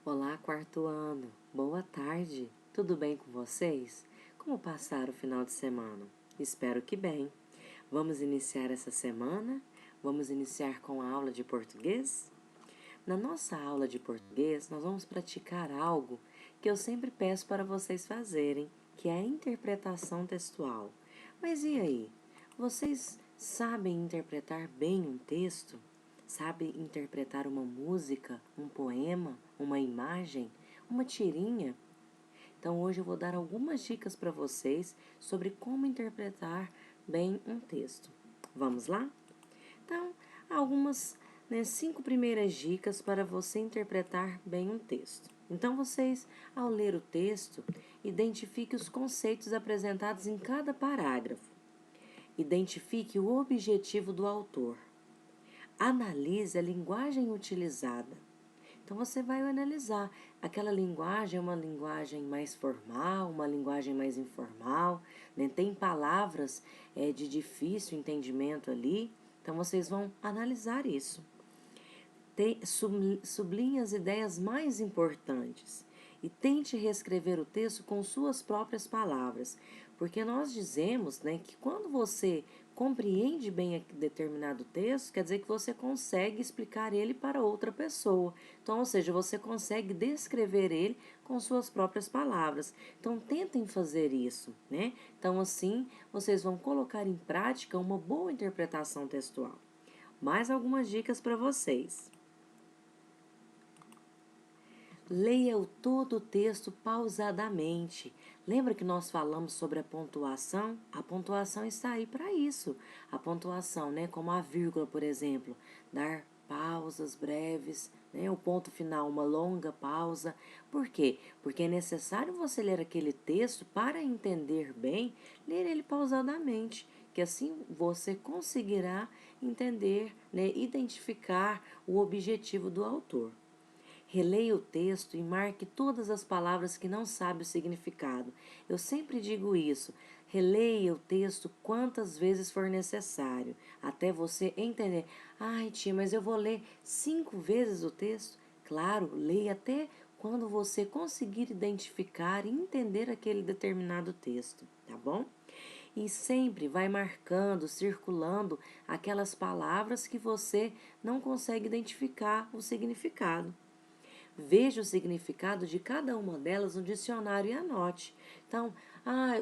Olá, quarto ano. Boa tarde. Tudo bem com vocês? Como passaram o final de semana? Espero que bem. Vamos iniciar essa semana? Vamos iniciar com a aula de português? Na nossa aula de português, nós vamos praticar algo que eu sempre peço para vocês fazerem, que é a interpretação textual. Mas e aí? Vocês sabem interpretar bem um texto? Sabem interpretar uma música, um poema, uma imagem, uma tirinha? Então hoje eu vou dar algumas dicas para vocês sobre como interpretar bem um texto. Vamos lá? Então, algumas, 5 primeiras dicas para você interpretar bem um texto. Então, vocês, ao ler o texto, identifique os conceitos apresentados em cada parágrafo. Identifique o objetivo do autor. Analise a linguagem utilizada. Então, você vai analisar. Aquela linguagem é uma linguagem mais formal, uma linguagem mais informal, né? Tem palavras de difícil entendimento ali. Então, vocês vão analisar isso. Sublinhe as ideias mais importantes e tente reescrever o texto com suas próprias palavras, porque nós dizemos, né, que quando você compreende bem determinado texto, quer dizer que você consegue explicar ele para outra pessoa. Então, ou seja, você consegue descrever ele com suas próprias palavras. Então, tentem fazer isso, né? Então, assim, vocês vão colocar em prática uma boa interpretação textual. Mais algumas dicas para vocês. Leia todo o texto pausadamente. Lembra que nós falamos sobre a pontuação? A pontuação está aí para isso. A pontuação, né, como a vírgula, por exemplo, dar pausas breves, né, o ponto final, uma longa pausa. Por quê? Porque é necessário você ler aquele texto para entender bem, ler ele pausadamente, que assim você conseguirá entender, né, identificar o objetivo do autor. Releia o texto e marque todas as palavras que não sabe o significado. Eu sempre digo isso. Releia o texto quantas vezes for necessário, até você entender. Ai, tia, mas eu vou ler 5 vezes o texto? Claro, leia até quando você conseguir identificar e entender aquele determinado texto, tá bom? E sempre vai marcando, circulando aquelas palavras que você não consegue identificar o significado. Veja o significado de cada uma delas no dicionário e anote. Então,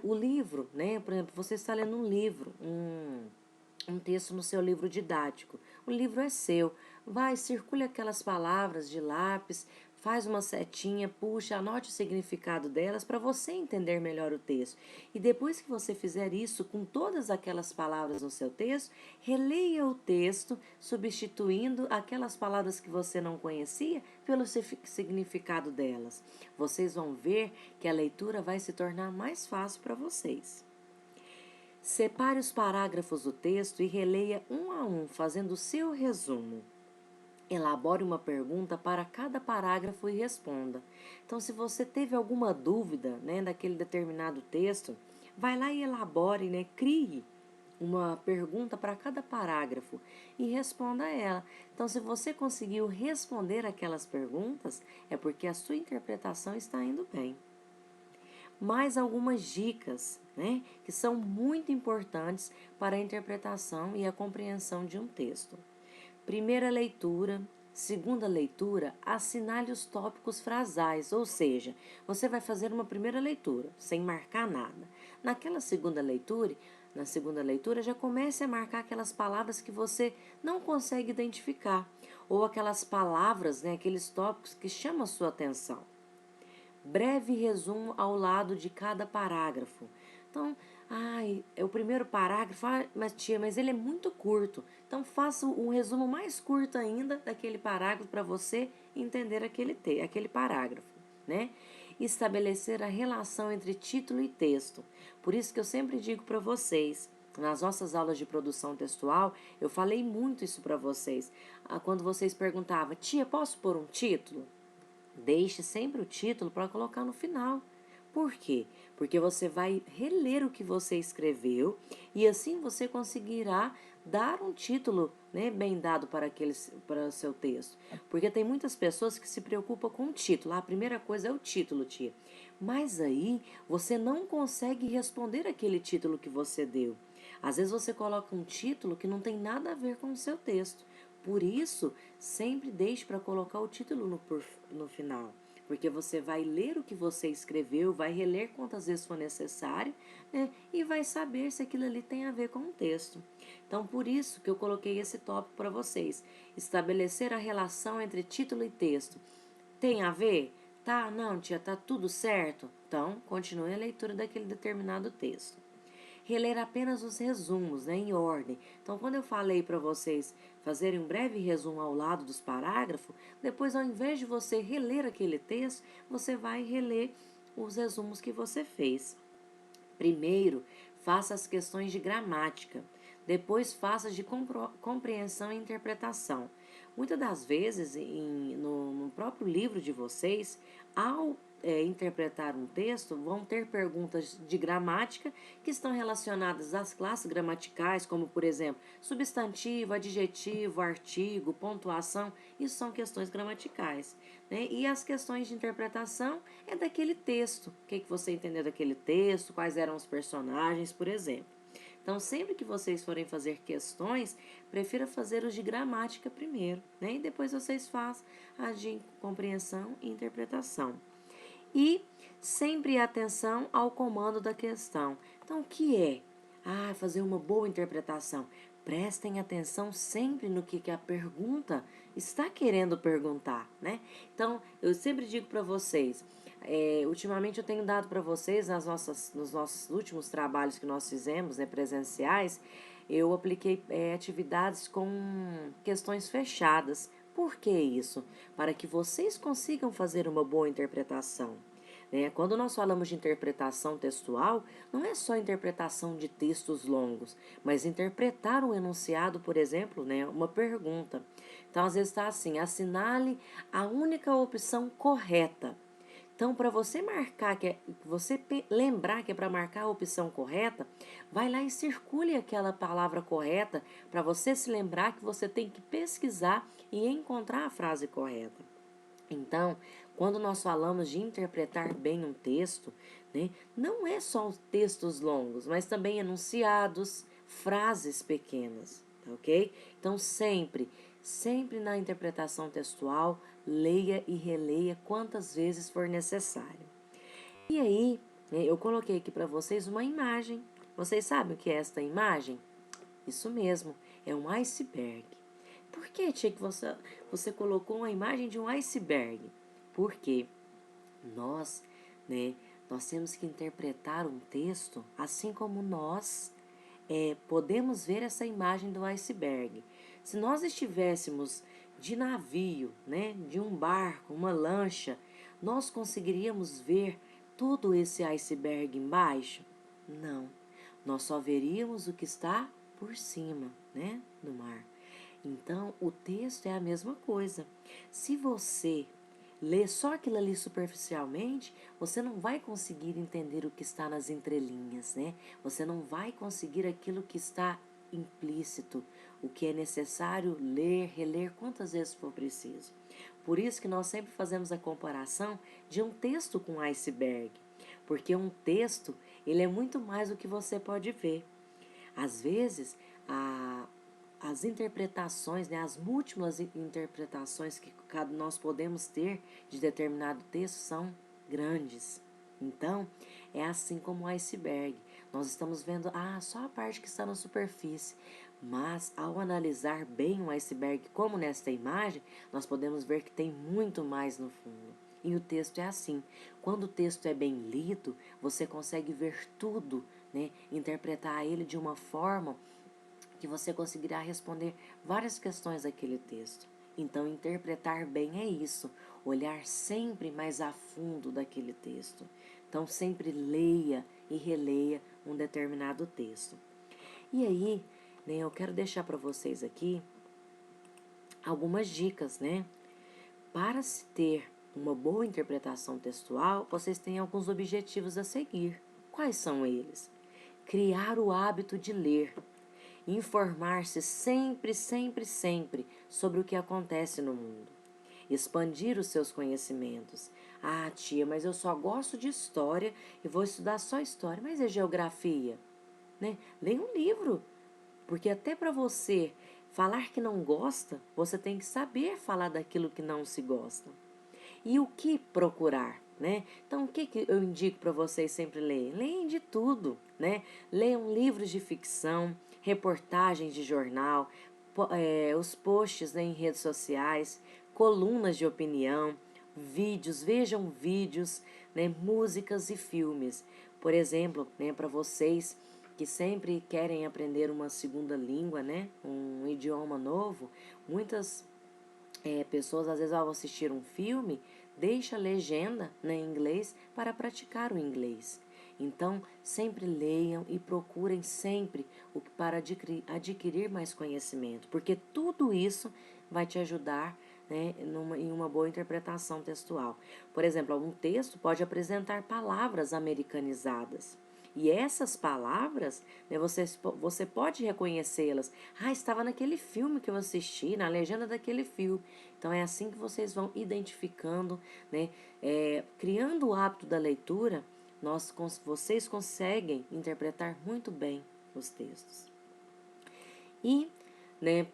o livro, né? Por exemplo, você está lendo um livro, um texto no seu livro didático. O livro é seu. Vai, circule aquelas palavras de lápis, faz uma setinha, puxa, anote o significado delas para você entender melhor o texto. E depois que você fizer isso com todas aquelas palavras no seu texto, releia o texto, substituindo aquelas palavras que você não conhecia pelo significado delas. Vocês vão ver que a leitura vai se tornar mais fácil para vocês. Separe os parágrafos do texto e releia um a um, fazendo o seu resumo. Elabore uma pergunta para cada parágrafo e responda. Então, se você teve alguma dúvida, né, daquele determinado texto, vai lá e elabore, né, crie uma pergunta para cada parágrafo e responda a ela. Então, se você conseguiu responder aquelas perguntas, é porque a sua interpretação está indo bem. Mais algumas dicas, né, que são muito importantes para a interpretação e a compreensão de um texto. Primeira leitura. Segunda leitura, assinale os tópicos frasais, ou seja, você vai fazer uma primeira leitura, sem marcar nada. Na segunda leitura, já comece a marcar aquelas palavras que você não consegue identificar, ou aquelas palavras, né, aqueles tópicos que chamam a sua atenção. Breve resumo ao lado de cada parágrafo. Então, é o primeiro parágrafo, mas tia, mas ele é muito curto. Então, faça um resumo mais curto ainda daquele parágrafo para você entender aquele parágrafo, né? Estabelecer a relação entre título e texto. Por isso que eu sempre digo para vocês, nas nossas aulas de produção textual, eu falei muito isso para vocês. Quando vocês perguntavam, tia, posso pôr um título? Deixe sempre o título para colocar no final. Por quê? Porque você vai reler o que você escreveu e assim você conseguirá dar um título né, bem dado para o seu texto. Porque tem muitas pessoas que se preocupam com o título. A primeira coisa é o título, tia. Mas aí você não consegue responder aquele título que você deu. Às vezes você coloca um título que não tem nada a ver com o seu texto. Por isso, sempre deixe para colocar o título no final. Porque você vai ler o que você escreveu, vai reler quantas vezes for necessário, né, e vai saber se aquilo ali tem a ver com o texto. Então, por isso que eu coloquei esse tópico para vocês. Estabelecer a relação entre título e texto. Tem a ver? Tá, não, tia, tá tudo certo? Então, continue a leitura daquele determinado texto. Reler apenas os resumos, né, em ordem. Então, quando eu falei para vocês fazerem um breve resumo ao lado dos parágrafos, depois, ao invés de você reler aquele texto, você vai reler os resumos que você fez. Primeiro, faça as questões de gramática. Depois, faça de compreensão e interpretação. Muitas das vezes, no próprio livro de vocês, ao interpretar um texto, vão ter perguntas de gramática que estão relacionadas às classes gramaticais, como, por exemplo, substantivo, adjetivo, artigo, pontuação. Isso são questões gramaticais, né? E as questões de interpretação é daquele texto. O que você entendeu daquele texto, quais eram os personagens, por exemplo. Então, sempre que vocês forem fazer questões, prefira fazer os de gramática primeiro, né? E depois vocês fazem as de compreensão e interpretação. E sempre atenção ao comando da questão. Então, o que é? Fazer uma boa interpretação. Prestem atenção sempre no que a pergunta está querendo perguntar, né? Então, eu sempre digo para vocês, ultimamente eu tenho dado para vocês nos nossos últimos trabalhos que nós fizemos, né, presenciais, eu apliquei atividades com questões fechadas. Por que isso? Para que vocês consigam fazer uma boa interpretação. Quando nós falamos de interpretação textual, não é só interpretação de textos longos, mas interpretar um enunciado, por exemplo, né, uma pergunta. Então, às vezes está assim, assinale a única opção correta. Então, para você marcar, você lembrar que é para marcar a opção correta, vai lá e circule aquela palavra correta para você se lembrar que você tem que pesquisar e encontrar a frase correta. Então, quando nós falamos de interpretar bem um texto, né, não é só os textos longos, mas também enunciados, frases pequenas, ok? Então, sempre na interpretação textual, leia e releia quantas vezes for necessário. E aí, né, eu coloquei aqui para vocês uma imagem. Vocês sabem o que é esta imagem? Isso mesmo, é um iceberg. Por que, tia, que você colocou uma imagem de um iceberg? Porque nós, né, nós temos que interpretar um texto assim como nós podemos ver essa imagem do iceberg. Se nós estivéssemos de navio, né, de um barco, uma lancha, nós conseguiríamos ver todo esse iceberg embaixo? Não. Nós só veríamos o que está por cima, né, do mar. Então, o texto é a mesma coisa. Se você ler só aquilo ali superficialmente, você não vai conseguir entender o que está nas entrelinhas, né? Você não vai conseguir aquilo que está implícito, o que é necessário ler, reler quantas vezes for preciso. Por isso que nós sempre fazemos a comparação de um texto com um iceberg, porque um texto, ele é muito mais do que você pode ver. Às vezes, as interpretações, né, as múltiplas interpretações que nós podemos ter de determinado texto são grandes. Então, é assim como o iceberg. Nós estamos vendo só a parte que está na superfície. Mas, ao analisar bem o iceberg, como nesta imagem, nós podemos ver que tem muito mais no fundo. E o texto é assim. Quando o texto é bem lido, você consegue ver tudo, né? Interpretar ele de uma forma que você conseguirá responder várias questões daquele texto. Então, interpretar bem é isso, olhar sempre mais a fundo daquele texto. Então, sempre leia e releia um determinado texto. E aí, né, eu quero deixar para vocês aqui algumas dicas, né? Para se ter uma boa interpretação textual, vocês têm alguns objetivos a seguir. Quais são eles? Criar o hábito de ler. Informar-se sempre, sempre, sempre sobre o que acontece no mundo. Expandir os seus conhecimentos. Ah, tia, mas eu só gosto de história e vou estudar só história. Mas é geografia, né? Leia um livro, porque até para você falar que não gosta, você tem que saber falar daquilo que não se gosta. E o que procurar, né? Então, o que eu indico para vocês sempre lerem? Leem de tudo, né? Leiam livros de ficção, reportagens de jornal, os posts, né, em redes sociais, colunas de opinião, vídeos, vejam vídeos, né, músicas e filmes. Por exemplo, né, para vocês que sempre querem aprender uma segunda língua, né, um idioma novo, muitas pessoas às vezes ao assistir um filme, deixa a legenda, né, em inglês para praticar o inglês. Então, sempre leiam e procurem sempre para adquirir mais conhecimento, porque tudo isso vai te ajudar, né, em uma boa interpretação textual. Por exemplo, algum texto pode apresentar palavras americanizadas. E essas palavras, né, você pode reconhecê-las. Ah, estava naquele filme que eu assisti, na legenda daquele filme. Então, é assim que vocês vão identificando, né, criando o hábito da leitura, vocês conseguem interpretar muito bem os textos. E, né,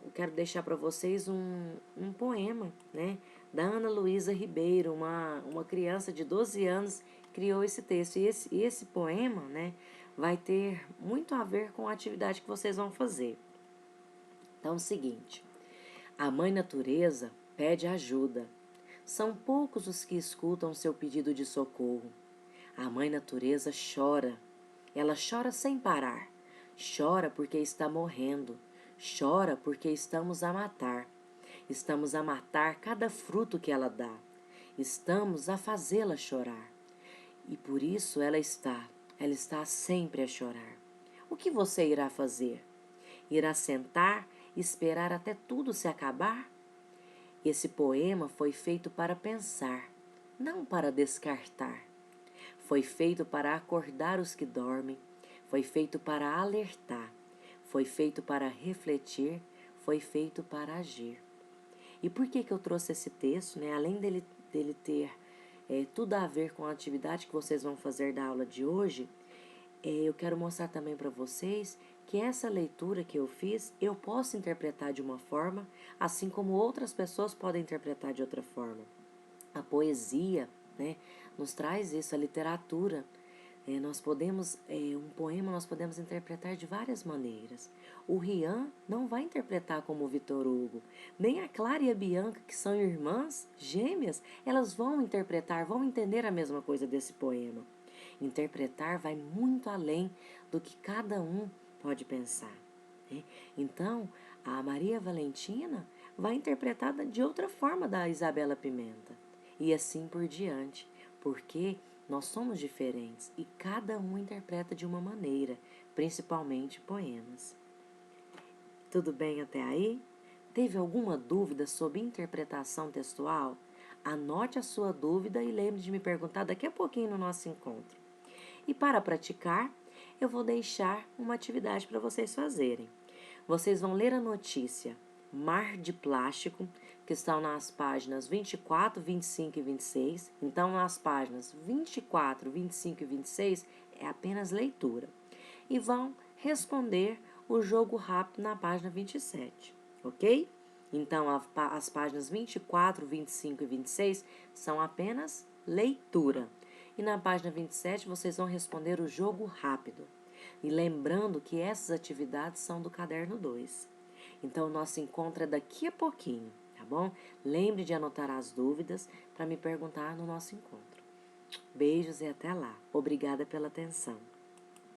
eu quero deixar para vocês um poema, né, da Ana Luísa Ribeiro, uma criança de 12 anos criou esse texto. E esse poema, né, vai ter muito a ver com a atividade que vocês vão fazer. Então, é o seguinte: a mãe natureza pede ajuda. São poucos os que escutam seu pedido de socorro. A mãe natureza chora. Ela chora sem parar. Chora porque está morrendo. Chora porque estamos a matar. Estamos a matar cada fruto que ela dá. Estamos a fazê-la chorar. E por isso ela está sempre a chorar. O que você irá fazer? Irá sentar e esperar até tudo se acabar? Esse poema foi feito para pensar, não para descartar. Foi feito para acordar os que dormem, foi feito para alertar, foi feito para refletir, foi feito para agir. E por que eu trouxe esse texto, né? Além dele ter tudo a ver com a atividade que vocês vão fazer da aula de hoje, eu quero mostrar também para vocês que essa leitura que eu fiz, eu posso interpretar de uma forma, assim como outras pessoas podem interpretar de outra forma. A poesia, né, nos traz isso, a literatura. Um poema nós podemos interpretar de várias maneiras. O Rian não vai interpretar como o Vitor Hugo, nem a Clara e a Bianca, que são irmãs gêmeas, elas vão interpretar, vão entender a mesma coisa desse poema. Interpretar vai muito além do que cada um pode pensar, né? Então, a Maria Valentina vai interpretar de outra forma da Isabela Pimenta. E assim por diante, porque nós somos diferentes e cada um interpreta de uma maneira, principalmente poemas. Tudo bem até aí? Teve alguma dúvida sobre interpretação textual? Anote a sua dúvida e lembre de me perguntar daqui a pouquinho no nosso encontro. E para praticar, eu vou deixar uma atividade para vocês fazerem. Vocês vão ler a notícia Mar de Plástico, que estão nas páginas 24, 25 e 26. Então, nas páginas 24, 25 e 26 é apenas leitura. E vão responder o jogo rápido na página 27, ok? Então, as páginas 24, 25 e 26 são apenas leitura. E na página 27 vocês vão responder o jogo rápido. E lembrando que essas atividades são do caderno 2. Então, o nosso encontro é daqui a pouquinho, tá bom? Lembre de anotar as dúvidas para me perguntar no nosso encontro. Beijos e até lá. Obrigada pela atenção.